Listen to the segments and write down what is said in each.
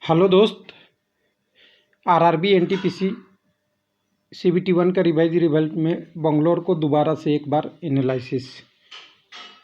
Hello दोस्त, RRB NTPC CBT 1 का revise result में बंगलोर को दोबारा से एक बार एनालिसिस।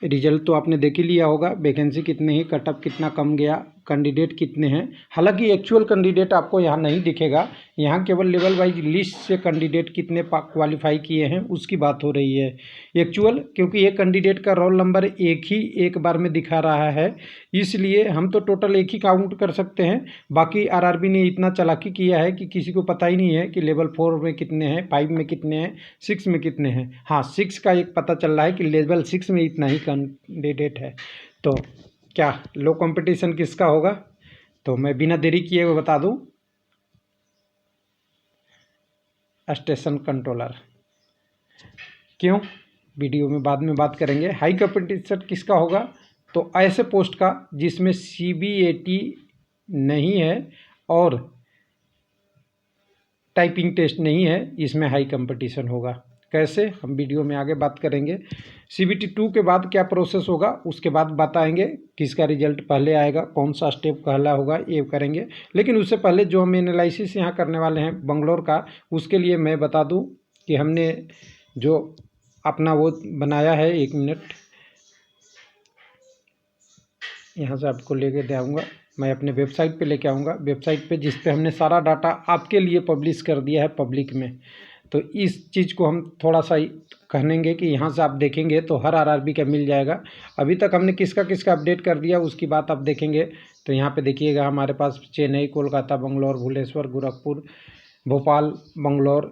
रिजल्ट तो आपने देख ही लिया होगा। वैकेंसी कितने ही, कटअप कितना कम गया, कैंडिडेट कितने हैं। हालांकि एक्चुअल कैंडिडेट आपको यहाँ नहीं दिखेगा, यहाँ केवल लेवल वाइज लिस्ट से कैंडिडेट कितने क्वालिफाई किए हैं उसकी बात हो रही है एक्चुअल, क्योंकि एक कैंडिडेट का रोल नंबर एक बार में दिखा रहा है, इसलिए हम तो टोटल एक ही काउंट कर सकते हैं। बाकी आरआरबी ने इतना चालाकी किया है कि किसी को पता ही नहीं है कि लेवल 4 में कितने हैं, 5 में कितने हैं, 6 में कितने हैं। हाँ, 6 का एक पता चल रहा है कि लेवल 6 में इतना ही कैंडिडेट है। तो क्या लो कंपटीशन किसका होगा? तो मैं बिना देरी किए हुए बता दूं, स्टेशन कंट्रोलर। क्यों, वीडियो में बाद में बात करेंगे। हाई कंपटीशन किसका होगा? तो ऐसे पोस्ट का जिसमें सीबीएटी नहीं है और टाइपिंग टेस्ट नहीं है, इसमें हाई कंपटीशन होगा। कैसे, हम वीडियो में आगे बात करेंगे। सीबीटी 2 के बाद क्या प्रोसेस होगा उसके बाद बताएंगे, किसका रिजल्ट पहले आएगा, कौन सा स्टेप पहला होगा, ये करेंगे। लेकिन उससे पहले जो हम एनालिसिस यहाँ करने वाले हैं बंगलोर का, उसके लिए मैं बता दूँ कि हमने जो अपना वो बनाया है, 1 मिनट यहाँ से आपको लेके दे आऊँगा। मैं अपने वेबसाइट पे लेके आऊँगा, वेबसाइट पे जिस पे हमने सारा डाटा आपके लिए पब्लिश कर दिया है पब्लिक में। तो इस चीज़ को हम थोड़ा सा कहेंगे कि यहाँ से आप देखेंगे तो हर आरआरबी का मिल जाएगा। अभी तक हमने किसका किसका अपडेट कर दिया उसकी बात आप देखेंगे तो यहाँ पे देखिएगा, हमारे पास चेन्नई, कोलकाता, बंगलोर, भुवनेश्वर, गोरखपुर, भोपाल, बंगलोर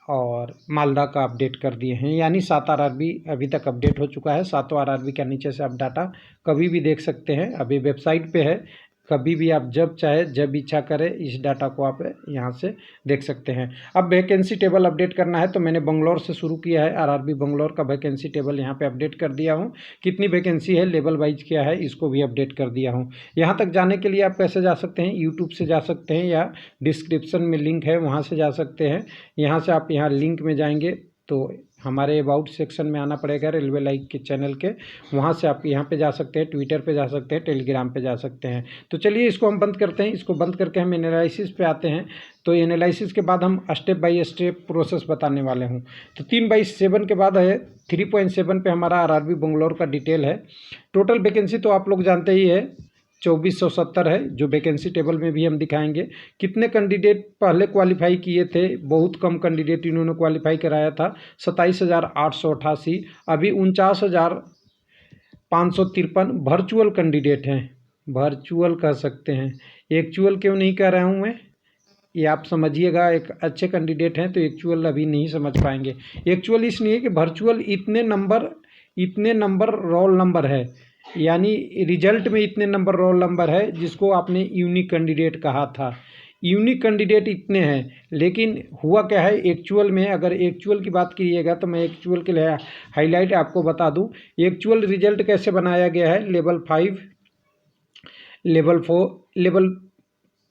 और मालदा का अपडेट कर दिए हैं। यानी 7 आरआरबी अभी तक अपडेट हो चुका है। 7 आरआरबी के नीचे से आप डाटा कभी भी देख सकते हैं, अभी वेबसाइट पे है। कभी भी आप जब चाहे, जब इच्छा करें, इस डाटा को आप यहाँ से देख सकते हैं। अब वैकेंसी टेबल अपडेट करना है तो मैंने बंगलोर से शुरू किया है। आरआरबी बंगलोर का वैकेंसी टेबल यहाँ पे अपडेट कर दिया हूँ। कितनी वैकेंसी है, लेवल वाइज क्या है, इसको भी अपडेट कर दिया हूँ। यहाँ तक जाने के लिए आप कैसे जा सकते हैं? यूट्यूब से जा सकते हैं या डिस्क्रिप्शन में लिंक है, वहाँ से जा सकते हैं। यहाँ से आप यहाँ लिंक में जाएंगे तो हमारे अबाउट सेक्शन में आना पड़ेगा, रेलवे लाइक के चैनल के। वहाँ से आप यहाँ पे जा सकते हैं, ट्विटर पे जा सकते हैं, टेलीग्राम पे जा सकते हैं। तो चलिए इसको हम बंद करते हैं। इसको बंद करके हम एनालिसिस पे आते हैं। तो एनालिसिस के बाद हम स्टेप बाय स्टेप प्रोसेस बताने वाले हूँ। तो 3/7 के बाद है 3.7 पे हमारा आरआरबी बंगलोर का डिटेल है। टोटल वैकेंसी तो आप लोग जानते ही है 2470 है, जो वैकेंसी टेबल में भी हम दिखाएंगे। कितने कैंडिडेट पहले क्वालिफाई किए थे? बहुत कम कैंडिडेट इन्होंने क्वालिफाई कराया था, 27,888। अभी 49,553 वर्चुअल कैंडिडेट हैं। वर्चुअल कह सकते हैं, एक्चुअल क्यों नहीं कह रहा हूँ मैं, ये आप समझिएगा। एक अच्छे कैंडिडेट हैं तो एक्चुअल अभी नहीं समझ पाएंगे। एक्चुअल इसलिए कि वर्चुअल इतने नंबर रोल नंबर है, यानी रिजल्ट में इतने नंबर रोल नंबर है, जिसको आपने यूनिक कैंडिडेट कहा था। यूनिक कैंडिडेट इतने हैं, लेकिन हुआ क्या है एक्चुअल में। अगर एक्चुअल की बात कीजिएगा तो मैं एक्चुअल के लिए हाईलाइट आपको बता दूं। एक्चुअल रिजल्ट कैसे बनाया गया है? लेवल 5, लेवल 4, लेवल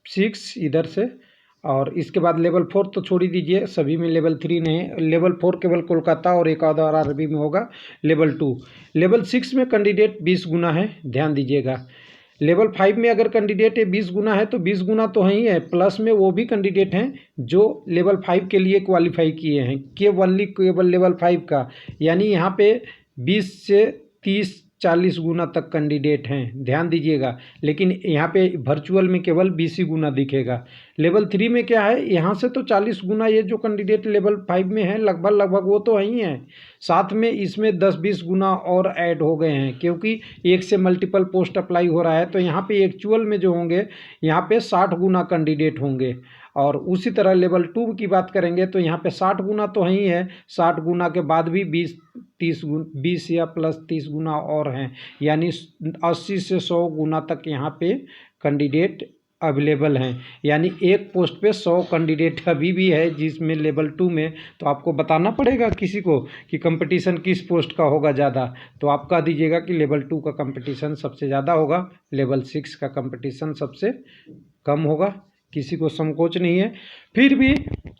6 इधर से, और इसके बाद लेवल 4 तो छोड़ ही दीजिए, सभी में लेवल 3 नहीं। लेवल 4 केवल कोलकाता और एक आधा आरआरबी में होगा। लेवल 2, लेवल 6 में कैंडिडेट 20 गुना है, ध्यान दीजिएगा। लेवल 5 में अगर कैंडिडेट 20 गुना है तो 20 गुना तो ही है, प्लस में वो भी कैंडिडेट हैं जो लेवल 5 के लिए क्वालिफाई किए हैं, केवल लेवल 5 का। यानी यहाँ पे 20 से 30-40 गुना तक कैंडिडेट हैं, ध्यान दीजिएगा। लेकिन यहाँ पे वर्चुअल में केवल 20 ही गुना दिखेगा। लेवल 3 में क्या है, यहाँ से तो 40 गुना ये जो कैंडिडेट लेवल 5 में है लगभग वो तो ही हैं, साथ में इसमें 10-20 गुना और ऐड हो गए हैं, क्योंकि एक से मल्टीपल पोस्ट अप्लाई हो रहा है। तो यहाँ पे एक्चुअल में जो होंगे, यहाँ पे 60 गुना कैंडिडेट होंगे। और उसी तरह लेवल 2 की बात करेंगे तो यहाँ पे 60 गुना तो ही है, 60 गुना के बाद भी 20 या प्लस 30 गुना और हैं, यानी 80 से 100 गुना तक यहाँ पे कैंडिडेट अवेलेबल हैं। यानी एक पोस्ट पे 100 कैंडिडेट अभी भी है, जिसमें लेवल 2 में। तो आपको बताना पड़ेगा किसी को कि कंपटीशन किस पोस्ट का होगा ज़्यादा, तो आप कह दीजिएगा कि लेवल 2 का कंपटीशन सबसे ज़्यादा होगा, लेवल 6 का कंपटीशन सबसे कम होगा। किसी को संकोच नहीं है। फिर भी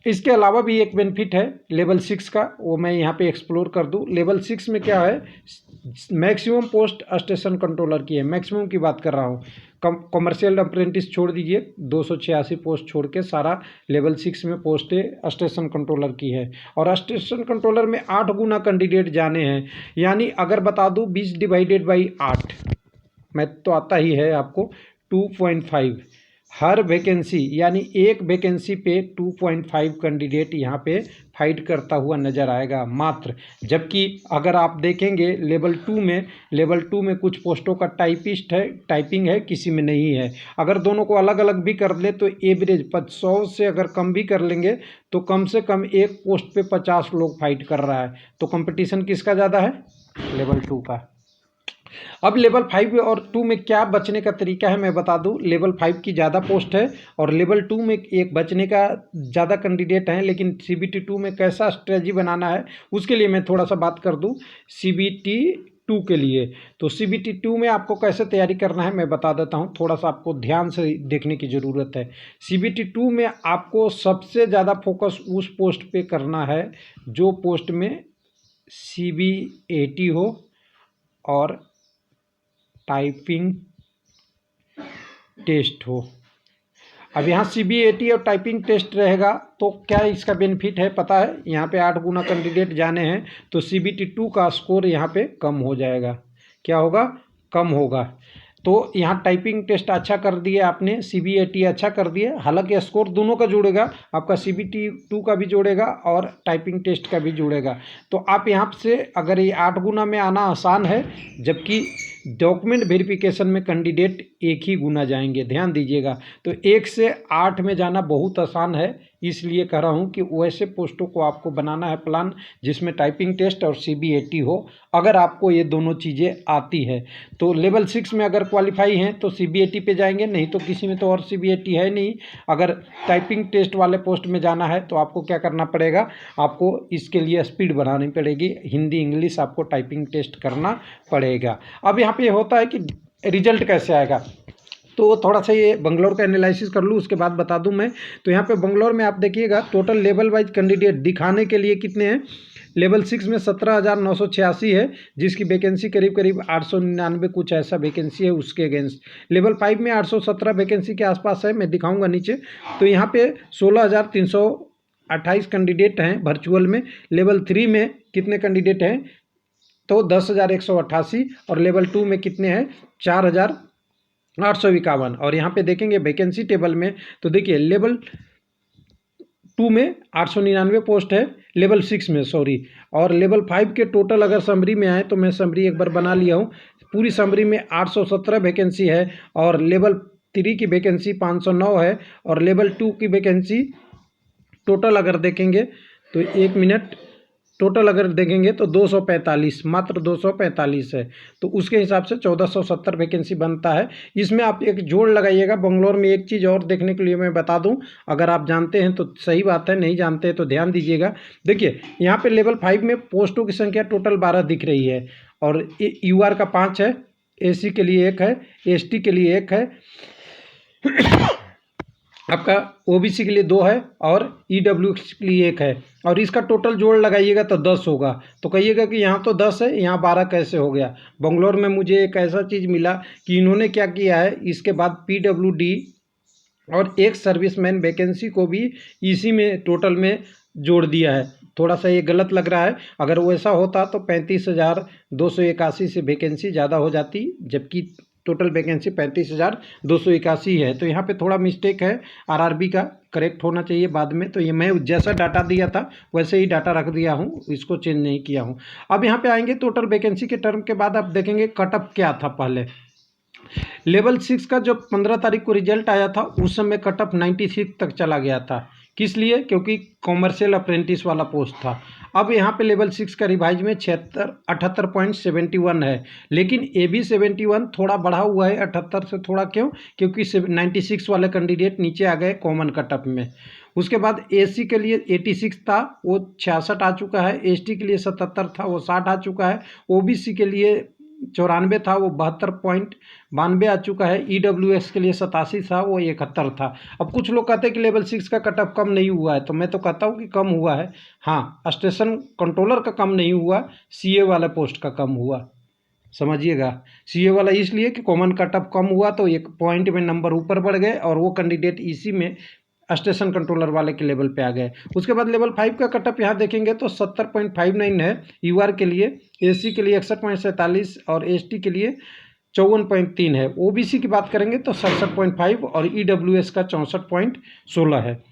इसके अलावा भी एक बेनिफिट है लेवल 6 का, वो मैं यहाँ पे एक्सप्लोर कर दूँ। लेवल 6 में क्या है, मैक्सिमम पोस्ट स्टेशन कंट्रोलर की है, मैक्सिमम की बात कर रहा हूँ। कमर्शियल अप्रेंटिस छोड़ दीजिए, 286 पोस्ट छोड़ के सारा लेवल 6 में पोस्टें स्टेशन कंट्रोलर की है। और स्टेशन कंट्रोलर में 8 गुना कैंडिडेट जाने हैं, यानी अगर बता दूँ 20 डिवाइडेड बाई 8, मैथ तो आता ही है आपको, 2.5 हर वैकेंसी, यानी एक वैकेंसी पे 2.5 कैंडिडेट यहाँ पे फाइट करता हुआ नज़र आएगा मात्र। जबकि अगर आप देखेंगे लेवल 2 में कुछ पोस्टों का टाइपिस्ट है, टाइपिंग है, किसी में नहीं है। अगर दोनों को अलग अलग भी कर ले तो एवरेज 100 से अगर कम भी कर लेंगे तो कम से कम एक पोस्ट पे 50 लोग फाइट कर रहा है। तो कंपटीशन किसका ज़्यादा है? लेवल 2 का। अब लेवल 5 और 2 में क्या बचने का तरीका है मैं बता दूं। लेवल 5 की ज़्यादा पोस्ट है और लेवल 2 में एक बचने का ज़्यादा कैंडिडेट हैं, लेकिन CBT 2 में कैसा स्ट्रेटजी बनाना है उसके लिए मैं थोड़ा सा बात कर दूं। CBT 2 के लिए तो CBT 2 में आपको कैसे तैयारी करना है मैं बता देता हूं, थोड़ा सा आपको ध्यान से देखने की ज़रूरत है। CBT 2 में आपको सबसे ज़्यादा फोकस उस पोस्ट पे करना है जो पोस्ट में CBAT हो और टाइपिंग टेस्ट हो। अब यहाँ CBAT और टाइपिंग टेस्ट रहेगा तो क्या इसका बेनिफिट है पता है? यहाँ पे 8 गुना कैंडिडेट जाने हैं तो CBT 2 का स्कोर यहाँ पे कम हो जाएगा। क्या होगा? कम होगा। तो यहाँ टाइपिंग टेस्ट अच्छा कर दिए आपने, CBAT अच्छा कर दिए, हालांकि स्कोर दोनों का जुड़ेगा, आपका CBT 2 का भी जुड़ेगा और टाइपिंग टेस्ट का भी जुड़ेगा। तो आप यहाँ से अगर ये 8 गुना में आना आसान है, जबकि डॉक्यूमेंट वेरिफिकेशन में कैंडिडेट 1 ही गुना जाएंगे, ध्यान दीजिएगा। तो 1 से 8 में जाना बहुत आसान है, इसलिए कह रहा हूँ कि वैसे पोस्टों को आपको बनाना है प्लान जिसमें टाइपिंग टेस्ट और CBAT हो। अगर आपको ये दोनों चीज़ें आती है तो लेवल 6 में अगर क्वालिफाई हैं तो CBAT पे जाएंगे, नहीं तो किसी में तो और CBAT है नहीं। अगर टाइपिंग टेस्ट वाले पोस्ट में जाना है तो आपको क्या करना पड़ेगा? आपको इसके लिए स्पीड बढ़ानी पड़ेगी, हिंदी इंग्लिश आपको टाइपिंग टेस्ट करना पड़ेगा। अब यहाँ पे होता है कि रिजल्ट कैसे आएगा, तो थोड़ा सा ये बंगलौर का एनालिसिस कर लूँ उसके बाद बता दूं मैं। तो यहाँ पे बंगलौर में आप देखिएगा टोटल लेवल वाइज कैंडिडेट दिखाने के लिए कितने हैं। लेवल 6 में 17,986 है, जिसकी वैकेंसी करीब करीब 899 कुछ ऐसा वैकेंसी है उसके अगेंस्ट। लेवल 5 में 817 वैकेंसी के आसपास है, मैं दिखाऊंगा नीचे। तो यहाँ पे 16,328 कैंडिडेट हैं वर्चुअल में। लेवल 3 में कितने कैंडिडेट हैं? तो 10,188। और लेवल 2 में कितने हैं? 4,851। और यहाँ पे देखेंगे वैकेंसी टेबल में तो देखिए लेवल 2 में 899 पोस्ट है, लेवल 6 में सॉरी, और लेवल 5 के टोटल अगर समरी में आए तो मैं समरी एक बार बना लिया हूँ। पूरी समरी में 817 वैकेंसी है और लेवल 3 की वैकेंसी 509 है और लेवल 2 की वैकेंसी टोटल अगर देखेंगे तो 1 मिनट, टोटल अगर देखेंगे तो 245, मात्र 245 है। तो उसके हिसाब से 1470 वैकेंसी बनता है। इसमें आप एक जोड़ लगाइएगा। बंगलौर में एक चीज़ और देखने के लिए मैं बता दूं, अगर आप जानते हैं तो सही बात है, नहीं जानते हैं तो ध्यान दीजिएगा। देखिए यहाँ पे लेवल 5 में पोस्टों की संख्या टोटल 12 दिख रही है और UR का 5 है, AC के लिए 1 है, ST के लिए 1 है, आपका OBC के लिए 2 है और EWS के लिए 1 है। और इसका टोटल जोड़ लगाइएगा तो 10 होगा। तो कहिएगा कि यहाँ तो 10 है, यहाँ 12 कैसे हो गया? बंगलौर में मुझे एक ऐसा चीज़ मिला कि इन्होंने क्या किया है, इसके बाद PWD और एक सर्विसमैन वैकेंसी को भी इसी में टोटल में जोड़ दिया है। थोड़ा सा ये गलत लग रहा है, अगर वैसा होता तो 35,281 से वैकेंसी ज़्यादा हो जाती, जबकि टोटल वैकेंसी 35,281 है। तो यहाँ पे थोड़ा मिस्टेक है, RRB का करेक्ट होना चाहिए बाद में। तो ये मैं जैसा डाटा दिया था वैसे ही डाटा रख दिया हूँ, इसको चेंज नहीं किया हूँ। अब यहाँ पे आएंगे टोटल वैकेंसी के टर्म के बाद आप देखेंगे कटअप क्या था। पहले लेवल 6 का जब 15 तारीख को रिजल्ट आया था उस समय कटअप 96 तक चला गया था। किस लिए? क्योंकि कॉमर्शियल अप्रेंटिस वाला पोस्ट था। अब यहाँ पे लेवल 6 का रिवाइज में 78.71 है, लेकिन AB 71 थोड़ा बढ़ा हुआ है 78 से थोड़ा। क्यों? क्योंकि 96 वाले कैंडिडेट नीचे आ गए कॉमन कटअप में। उसके बाद AC के लिए 86 था, वो 66 आ चुका है। ST के लिए 77 था, वो 60 आ चुका है। OBC के लिए 94 था, वो 72.92 आ चुका है। EWS के लिए 87 था, वो 71 था। अब कुछ लोग कहते हैं कि लेवल 6 का कटअप कम नहीं हुआ है, तो मैं तो कहता हूँ कि कम हुआ है। हाँ, स्टेशन कंट्रोलर का कम नहीं हुआ, CA वाला पोस्ट का कम हुआ। समझिएगा। सीए वाला इसलिए कि कॉमन कट ऑफ कम हुआ तो एक पॉइंट में नंबर ऊपर बढ़ गए और वो कैंडिडेट इसी में स्टेशन कंट्रोलर वाले के लेवल पे आ गए। उसके बाद लेवल 5 का कट ऑफ यहाँ देखेंगे तो 70.59 है यूआर के लिए, एसी के लिए 61.47 और एसटी के लिए 54.3 है। ओबीसी की बात करेंगे तो 67.5 और ईडब्ल्यूएस का 64.16 है।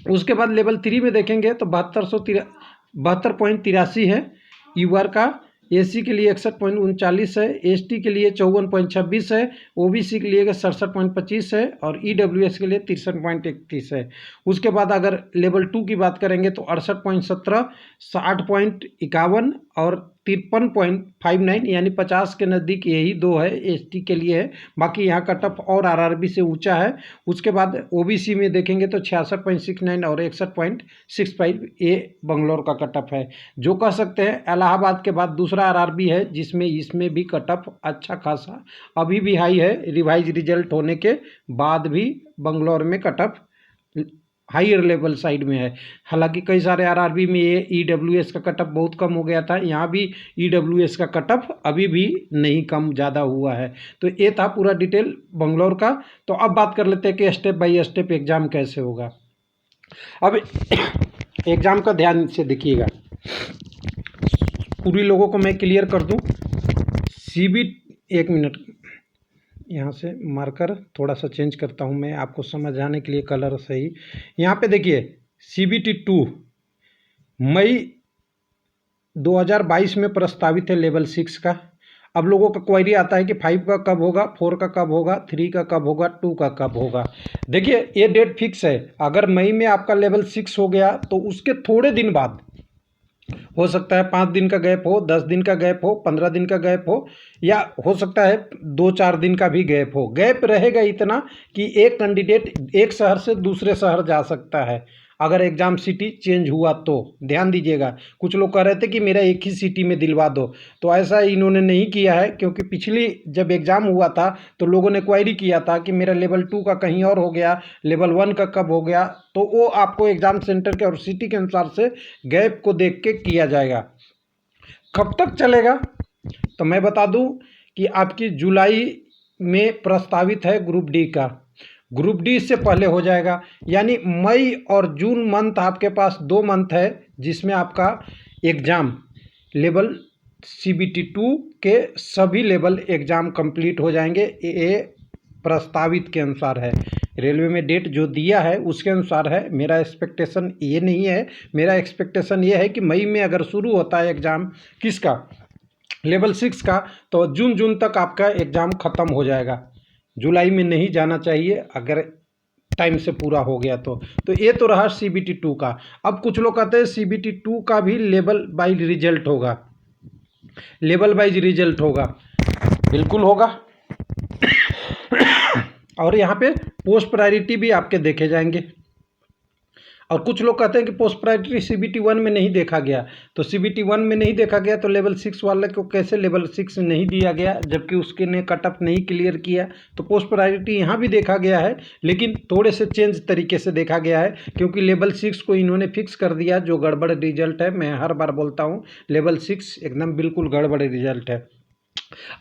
उसके बाद लेवल 3 में देखेंगे तो 72.83 है यूआर का, एसी के लिए 61.39 है, एसटी के लिए 54.26 है, ओबीसी के लिए 67.25 है और ईडब्ल्यूएस के लिए 63.31 है। उसके बाद अगर लेवल 2 की बात करेंगे तो 68.17, 60.51 और 53.59 यानी 50 के नज़दीक यही दो है एसटी के लिए है। बाकी यहाँ कट ऑफ और आरआरबी से ऊंचा है। उसके बाद ओबीसी में देखेंगे तो 66.69 और 61.65 ये बंगलौर का कट ऑफ है। जो कह सकते हैं इलाहाबाद के बाद दूसरा आरआरबी है जिसमें इसमें भी कट ऑफ अच्छा खासा अभी भी हाई है। रिवाइज रिजल्ट होने के बाद भी बंगलौर में cut off higher level side में है। हालांकि कई सारे आरआरबी में ये ईडब्ल्यूएस का कट ऑफ बहुत कम हो गया था, यहाँ भी ईडब्ल्यूएस का कट ऑफ अभी भी नहीं कम ज़्यादा हुआ है। तो ये था पूरा डिटेल बंगलौर का। तो अब बात कर लेते हैं कि स्टेप बाय स्टेप एग्ज़ाम कैसे होगा। अब एग्ज़ाम का ध्यान से देखिएगा, पूरी लोगों को मैं क्लियर कर दूं। एक मिनट, यहाँ से मार्कर थोड़ा सा चेंज करता हूँ मैं आपको समझाने के लिए कलर सही। यहाँ पे देखिए CBT 2 मई 2022 में प्रस्तावित है लेवल 6 का। अब लोगों का क्वेरी आता है कि 5 का कब होगा, 4 का कब होगा, 3 का कब होगा, 2 का कब होगा। देखिए ये डेट फिक्स है। अगर मई में आपका लेवल 6 हो गया तो उसके थोड़े दिन बाद हो सकता है 5 दिन का गैप हो, 10 दिन का गैप हो, 15 दिन का गैप हो, या हो सकता है 2-4 दिन का भी गैप हो। गैप रहेगा इतना कि एक कैंडिडेट एक शहर से दूसरे शहर जा सकता है अगर एग्ज़ाम सिटी चेंज हुआ तो। ध्यान दीजिएगा, कुछ लोग कह रहे थे कि मेरा एक ही सिटी में दिलवा दो, तो ऐसा इन्होंने नहीं किया है। क्योंकि पिछली जब एग्ज़ाम हुआ था तो लोगों ने क्वेरी किया था कि मेरा लेवल 2 का कहीं और हो गया, लेवल 1 का कब हो गया। तो वो आपको एग्ज़ाम सेंटर के और सिटी के अनुसार से गैप को देख के किया जाएगा। कब तक चलेगा तो मैं बता दूं कि आपकी जुलाई में प्रस्तावित है ग्रुप डी का। ग्रुप डी इससे पहले हो जाएगा, यानी मई और जून मंथ आपके पास 2 मंथ है जिसमें आपका एग्ज़ाम लेवल CBT 2 के सभी लेवल एग्ज़ाम कंप्लीट हो जाएंगे। ये प्रस्तावित के अनुसार है, रेलवे में डेट जो दिया है उसके अनुसार है। मेरा एक्सपेक्टेशन ये नहीं है, मेरा एक्सपेक्टेशन ये है कि मई में अगर शुरू होता है एग्ज़ाम किसका, लेवल 6 का, तो जून तक आपका एग्ज़ाम ख़त्म हो जाएगा। जुलाई में नहीं जाना चाहिए अगर टाइम से पूरा हो गया तो ये तो रहा CBT 2 का। अब कुछ लोग कहते हैं CBT 2 का भी लेवल वाइज रिजल्ट होगा। लेवल वाइज रिजल्ट होगा, बिल्कुल होगा। और यहाँ पे पोस्ट प्रायोरिटी भी आपके देखे जाएंगे। और कुछ लोग कहते हैं कि पोस्ट प्रायोरिटी CBT 1 में नहीं देखा गया, तो CBT 1 में नहीं देखा गया तो लेवल 6 वाले को कैसे लेवल 6 नहीं दिया गया जबकि उसके ने कट ऑफ नहीं क्लियर किया। तो पोस्ट प्रायोरिटी यहाँ भी देखा गया है, लेकिन थोड़े से चेंज तरीके से देखा गया है क्योंकि लेवल 6 को इन्होंने फिक्स कर दिया। जो गड़बड़ रिजल्ट है, मैं हर बार बोलता हूँ, लेवल 6 एकदम बिल्कुल गड़बड़ रिजल्ट है।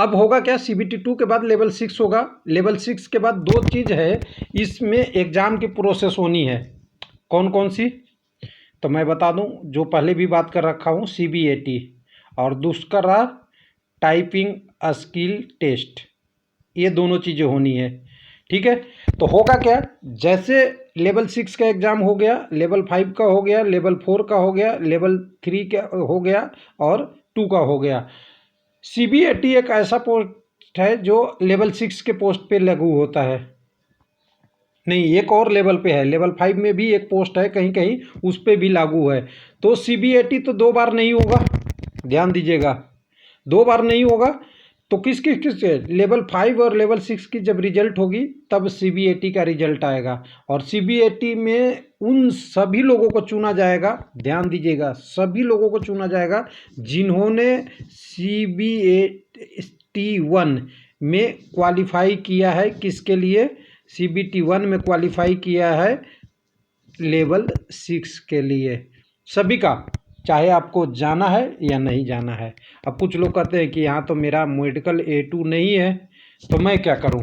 अब होगा क्या, CBT 2 के बाद लेवल 6 होगा। लेवल 6 के बाद 2 चीज़ है इसमें एग्ज़ाम की प्रोसेस होनी है। कौन कौन सी तो मैं बता दूं, जो पहले भी बात कर रखा हूं, CBAT और दूसरा टाइपिंग स्किल टेस्ट, ये दोनों चीज़ें होनी है। ठीक है, तो होगा क्या, जैसे लेवल 6 का एग्ज़ाम हो गया, लेवल 5 का हो गया, लेवल 4 का हो गया, लेवल 3 का हो गया और 2 का हो गया। CBAT एक ऐसा पोस्ट है जो लेवल 6 के पोस्ट पे लागू होता है। नहीं, एक और लेवल पे है, लेवल 5 में भी एक पोस्ट है, कहीं कहीं उस पर भी लागू है। तो CBAT तो 2 बार नहीं होगा, ध्यान दीजिएगा, 2 बार नहीं होगा। तो किस लेवल 5 और लेवल 6 की जब रिजल्ट होगी तब CBAT का रिजल्ट आएगा। और CBAT में उन सभी लोगों को चुना जाएगा, ध्यान दीजिएगा, सभी लोगों को चुना जाएगा जिन्होंने CBAT 1 में क्वालिफाई किया है। किसके लिए, CBT 1 में क्वालिफाई किया है लेवल 6 के लिए, सभी का। चाहे आपको जाना है या नहीं जाना है। अब कुछ लोग कहते हैं कि यहाँ तो मेरा मेडिकल A2 नहीं है, तो मैं क्या करूँ।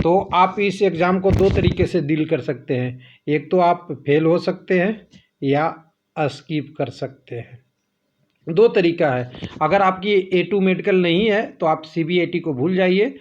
तो आप इस एग्ज़ाम को दो तरीके से डील कर सकते हैं। एक तो आप फेल हो सकते हैं या स्किप कर सकते हैं, दो तरीका है। अगर आपकी A2 मेडिकल नहीं है तो आप CBAT को भूल जाइए।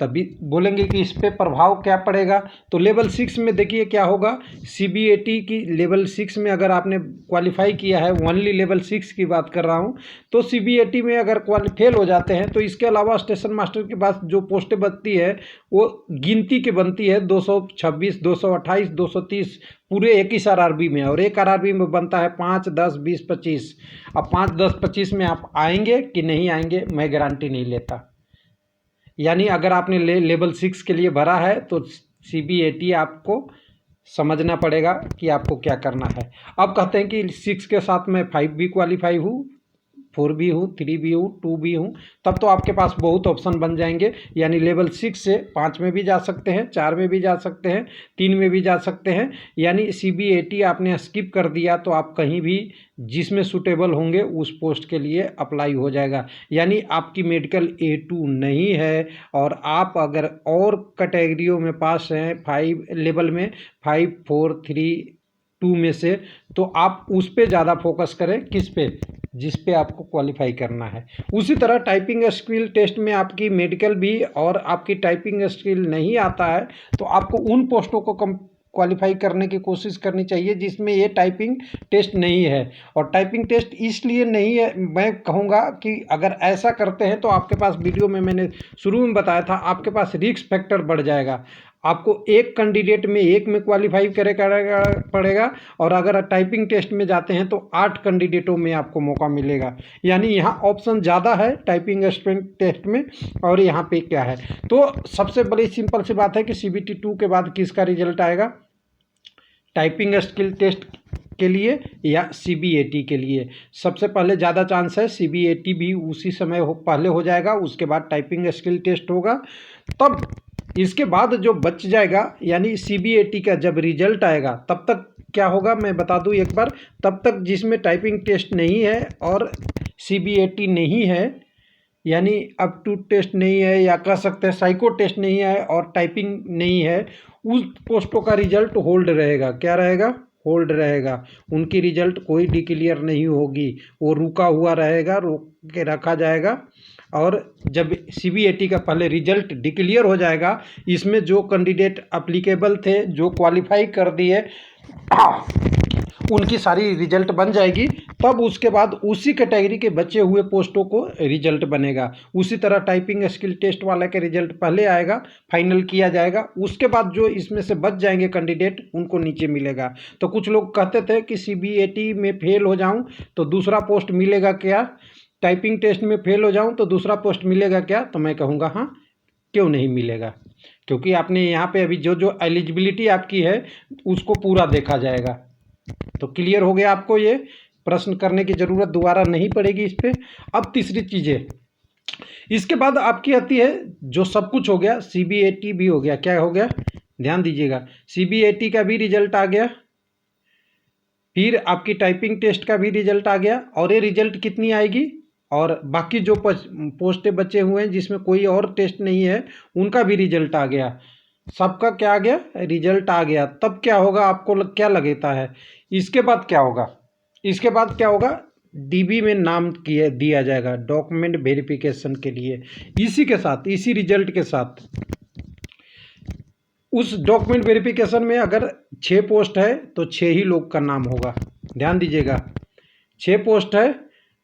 तभी बोलेंगे कि इस पे प्रभाव क्या पड़ेगा। तो लेवल 6 में देखिए क्या होगा। CBAT की लेवल 6 में अगर आपने क्वालिफाई किया है, ओनली लेवल 6 की बात कर रहा हूँ, तो CBAT में अगर फेल हो जाते हैं तो इसके अलावा स्टेशन मास्टर के पास जो पोस्टें बनती है वो गिनती की बनती है 226, 228, 230 पूरे एक ही RRB में। और एक RRB में बनता है 5, 10, 20, 25। अब 5, 10, 25 में आप आएंगे कि नहीं आएंगे मैं गारंटी नहीं लेता। यानी अगर आपने लेवल 6 के लिए भरा है तो CBAT आपको समझना पड़ेगा कि आपको क्या करना है। अब कहते हैं कि 6 के साथ मैं 5 भी क्वालिफाई हूँ, 4 भी हूँ, 3 भी हूँ, 2 भी हूँ, तब तो आपके पास बहुत ऑप्शन बन जाएंगे। यानी लेवल 6 से 5 में भी जा सकते हैं, 4 में भी जा सकते हैं, 3 में भी जा सकते हैं। यानी CBAT आपने स्किप कर दिया तो आप कहीं भी जिसमें सूटेबल होंगे उस पोस्ट के लिए अप्लाई हो जाएगा। यानी आपकी मेडिकल A2 नहीं है और आप अगर और कैटेगरियों में पास हैं 5 लेवल में, 5, 4, 3, 2 में से, तो आप उस पे ज़्यादा फोकस करें। किस पे, जिस पे आपको क्वालिफाई करना है। उसी तरह टाइपिंग स्किल टेस्ट में आपकी मेडिकल भी और आपकी टाइपिंग स्किल नहीं आता है तो आपको उन पोस्टों को क्वालिफाई करने की कोशिश करनी चाहिए जिसमें ये टाइपिंग टेस्ट नहीं है। और टाइपिंग टेस्ट इसलिए नहीं है, मैं कहूँगा कि अगर ऐसा करते हैं तो आपके पास, वीडियो में मैंने शुरू में बताया था, आपके पास रिस्क फैक्टर बढ़ जाएगा। आपको एक कैंडिडेट में एक में क्वालिफाई करेगा पड़ेगा और अगर टाइपिंग टेस्ट में जाते हैं तो 8 कैंडिडेटों में आपको मौका मिलेगा। यानी यहाँ ऑप्शन ज़्यादा है टाइपिंग टेस्ट में। और यहाँ पे क्या है, तो सबसे बड़ी सिंपल सी बात है कि CBT 2 के बाद किसका रिजल्ट आएगा, टाइपिंग स्किल टेस्ट के लिए या CBAT के लिए। सबसे पहले ज़्यादा चांस है CBAT भी उसी समय पहले हो जाएगा, उसके बाद टाइपिंग स्किल टेस्ट होगा। तब इसके बाद जो बच जाएगा, यानी CBAT का जब रिजल्ट आएगा तब तक क्या होगा मैं बता दूं एक बार। तब तक जिसमें टाइपिंग टेस्ट नहीं है और CBAT नहीं है, यानी एप्टीट्यूड टेस्ट नहीं है या कह सकते हैं साइको टेस्ट नहीं है और टाइपिंग नहीं है, उस पोस्टों का रिजल्ट होल्ड रहेगा। क्या रहेगा, होल्ड रहेगा। उनकी रिजल्ट कोई डिक्लेयर नहीं होगी, वो रुका हुआ रहेगा, रोक के रखा जाएगा। और जब CBAT का पहले रिजल्ट डिक्लेयर हो जाएगा, इसमें जो कैंडिडेट अप्लीकेबल थे, जो क्वालिफाई कर दिए, उनकी सारी रिजल्ट बन जाएगी। तब उसके बाद उसी कैटेगरी के बचे हुए पोस्टों को रिजल्ट बनेगा। उसी तरह टाइपिंग स्किल टेस्ट वाला के रिजल्ट पहले आएगा, फाइनल किया जाएगा, उसके बाद जो इसमें से बच जाएंगे कैंडिडेट उनको नीचे मिलेगा। तो कुछ लोग कहते थे कि CBAT में फेल हो जाऊं तो दूसरा पोस्ट मिलेगा क्या, टाइपिंग टेस्ट में फेल हो जाऊं तो दूसरा पोस्ट मिलेगा क्या। तो मैं कहूँगा हाँ, क्यों नहीं मिलेगा, क्योंकि आपने यहाँ पे अभी जो जो एलिजिबिलिटी आपकी है उसको पूरा देखा जाएगा। तो क्लियर हो गया, आपको ये प्रश्न करने की ज़रूरत दोबारा नहीं पड़ेगी इस पर। अब तीसरी चीज़ें, इसके बाद आपकी आती है, जो सब कुछ हो गया, CBAT भी हो गया, क्या हो गया ध्यान दीजिएगा, CBAT का भी रिजल्ट आ गया, फिर आपकी टाइपिंग टेस्ट का भी रिजल्ट आ गया। और ये रिजल्ट कितनी आएगी, और बाकी जो पोस्टें बचे हुए हैं जिसमें कोई और टेस्ट नहीं है उनका भी रिजल्ट आ गया। सबका क्या आ गया, रिजल्ट आ गया। तब क्या होगा, आपको क्या लगता है इसके बाद क्या होगा, इसके बाद क्या होगा, DB में नाम दिया जाएगा डॉक्यूमेंट वेरिफिकेशन के लिए। इसी के साथ, इसी रिजल्ट के साथ उस डॉक्यूमेंट वेरिफिकेशन में अगर 6 पोस्ट है तो 6 ही लोग का नाम होगा। ध्यान दीजिएगा, 6 पोस्ट है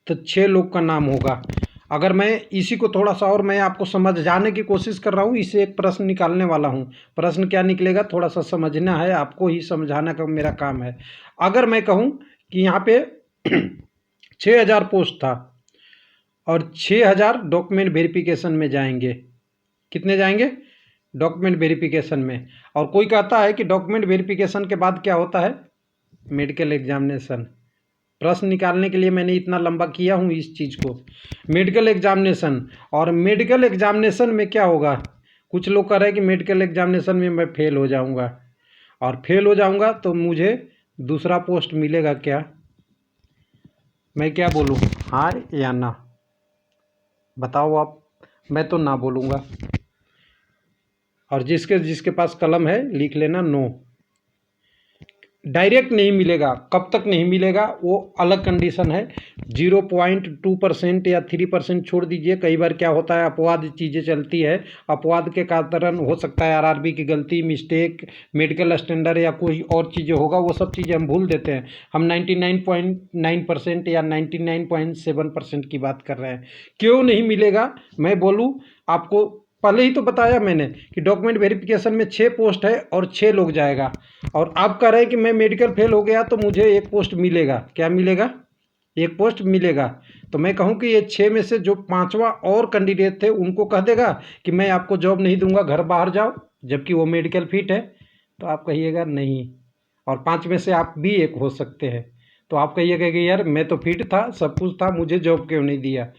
तो 6 लोग का नाम होगा। अगर मैं इसी को थोड़ा सा और मैं आपको समझ जाने की कोशिश कर रहा हूँ, इसे एक प्रश्न निकालने वाला हूँ। प्रश्न क्या निकलेगा थोड़ा सा समझना है, आपको ही समझाना का मेरा काम है। अगर मैं कहूँ कि यहाँ पे 6000 पोस्ट था और 6000 डॉक्यूमेंट वेरिफिकेशन में जाएंगे, कितने जाएंगे डॉक्यूमेंट वेरिफिकेशन में। और कोई कहता है कि डॉक्यूमेंट वेरिफिकेशन के बाद क्या होता है, मेडिकल एग्जामिनेशन। प्रश्न निकालने के लिए मैंने इतना लंबा किया हूँ इस चीज़ को, मेडिकल एग्जामिनेशन। और मेडिकल एग्जामिनेशन में क्या होगा, कुछ लोग कह रहे हैं कि मेडिकल एग्जामिनेशन में मैं फेल हो जाऊँगा, और फेल हो जाऊँगा तो मुझे दूसरा पोस्ट मिलेगा क्या, मैं क्या बोलूँ, हाँ या ना? बताओ आप। मैं तो ना बोलूँगा। और जिसके जिसके पास कलम है लिख लेना नो। डायरेक्ट नहीं मिलेगा। कब तक नहीं मिलेगा वो अलग कंडीशन है। 0.2% या 3% छोड़ दीजिए। कई बार क्या होता है, अपवाद चीज़ें चलती है। अपवाद के कारण हो सकता है आरआरबी की गलती, मिस्टेक, मेडिकल स्टैंडर्ड या कोई और चीज़ें होगा, वो सब चीज़ें हम भूल देते हैं। हम 99.9% या 99.7% की बात कर रहे हैं। क्यों नहीं मिलेगा मैं बोलूँ आपको। पहले ही तो बताया मैंने कि डॉक्यूमेंट वेरिफिकेशन में 6 पोस्ट है और 6 लोग जाएगा। और आप कह रहे हैं कि मैं मेडिकल फेल हो गया तो मुझे एक पोस्ट मिलेगा। क्या मिलेगा? एक पोस्ट मिलेगा। तो मैं कहूँ कि ये 6 में से जो 5वां और कैंडिडेट थे उनको कह देगा कि मैं आपको जॉब नहीं दूंगा, घर बाहर जाओ, जबकि वो मेडिकल फिट है। तो आप कहिएगा नहीं। और 5 में से आप भी एक हो सकते हैं। तो आप कहिएगा कि यार मैं तो फिट था, सब कुछ था, मुझे जॉब क्यों नहीं दिया?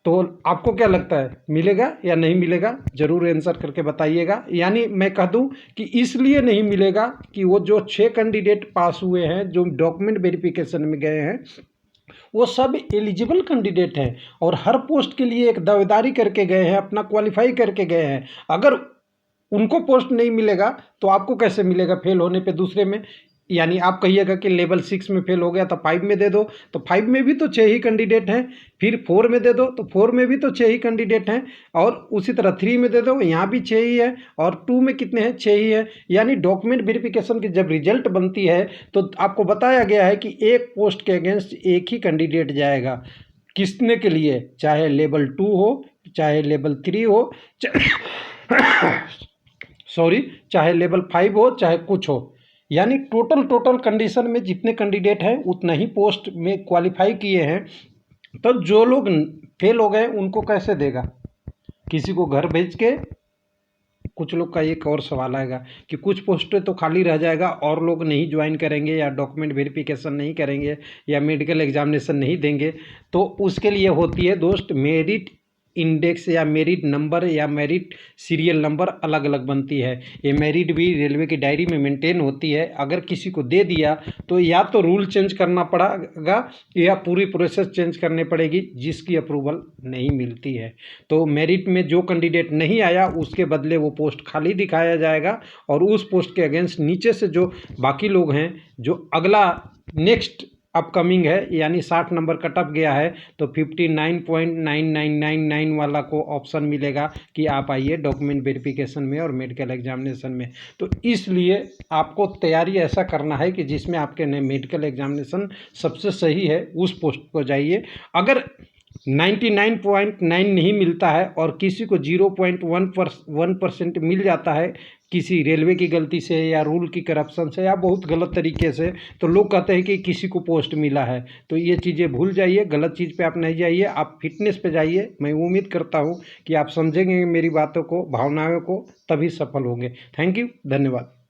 तो आपको क्या लगता है, मिलेगा या नहीं मिलेगा? ज़रूर आंसर करके बताइएगा। यानी मैं कह दूं कि इसलिए नहीं मिलेगा कि वो जो 6 कैंडिडेट पास हुए हैं, जो डॉक्यूमेंट वेरिफिकेशन में गए हैं, वो सब एलिजिबल कैंडिडेट हैं और हर पोस्ट के लिए एक दावेदारी करके गए हैं, अपना क्वालिफाई करके गए हैं। अगर उनको पोस्ट नहीं मिलेगा तो आपको कैसे मिलेगा फेल होने पे दूसरे में? यानी आप कहिएगा कि लेवल 6 में फेल हो गया तो 5 में दे दो, तो 5 में भी तो 6 ही कैंडिडेट हैं। फिर 4 में दे दो तो 4 में भी तो 6 ही कैंडिडेट हैं। और उसी तरह 3 में दे दो, यहाँ भी 6 ही है। और 2 में कितने हैं? 6 ही है। यानी डॉक्यूमेंट वेरिफिकेशन की जब रिजल्ट बनती है तो आपको बताया गया है कि एक पोस्ट के अगेंस्ट एक ही कैंडिडेट जाएगा। किसने के लिए? चाहे लेवल 2 हो, चाहे लेवल 3 हो, सॉरी, चाहे लेवल 5 हो, चाहे कुछ हो। यानी टोटल कंडीशन में जितने कैंडिडेट हैं उतना ही पोस्ट में क्वालिफाई किए हैं। तो जो लोग फेल हो गए उनको कैसे देगा? किसी को घर भेज के? कुछ लोग का एक और सवाल आएगा कि कुछ पोस्टें तो खाली रह जाएगा और लोग नहीं ज्वाइन करेंगे या डॉक्यूमेंट वेरिफिकेशन नहीं करेंगे या मेडिकल एग्जामिनेशन नहीं देंगे। तो उसके लिए होती है दोस्त मेरिट इंडेक्स या मेरिट नंबर या मेरिट सीरियल नंबर अलग अलग बनती है। ये मेरिट भी रेलवे की डायरी में मेंटेन होती है। अगर किसी को दे दिया तो या तो रूल चेंज करना पड़ेगा या पूरी प्रोसेस चेंज करनी पड़ेगी, जिसकी अप्रूवल नहीं मिलती है। तो मेरिट में जो कैंडिडेट नहीं आया उसके बदले वो पोस्ट खाली दिखाया जाएगा और उस पोस्ट के अगेंस्ट नीचे से जो बाकी लोग हैं, जो अगला नेक्स्ट अपकमिंग है, यानी 60 नंबर कटअप गया है, तो 59.9999 वाला को ऑप्शन मिलेगा कि आप आइए डॉक्यूमेंट वेरिफिकेशन में और मेडिकल एग्जामिनेशन में। तो इसलिए आपको तैयारी ऐसा करना है कि जिसमें आपके मेडिकल एग्जामिनेशन सबसे सही है, उस पोस्ट पर जाइए। अगर 99.9 नहीं मिलता है और किसी को 0.1% मिल जाता है, किसी रेलवे की गलती से या रूल की करप्शन से या बहुत गलत तरीके से, तो लोग कहते हैं कि किसी को पोस्ट मिला है। तो ये चीज़ें भूल जाइए, गलत चीज़ पे आप नहीं जाइए, आप फिटनेस पे जाइए। मैं उम्मीद करता हूँ कि आप समझेंगे मेरी बातों को, भावनाओं को, तभी सफल होंगे। थैंक यू, धन्यवाद।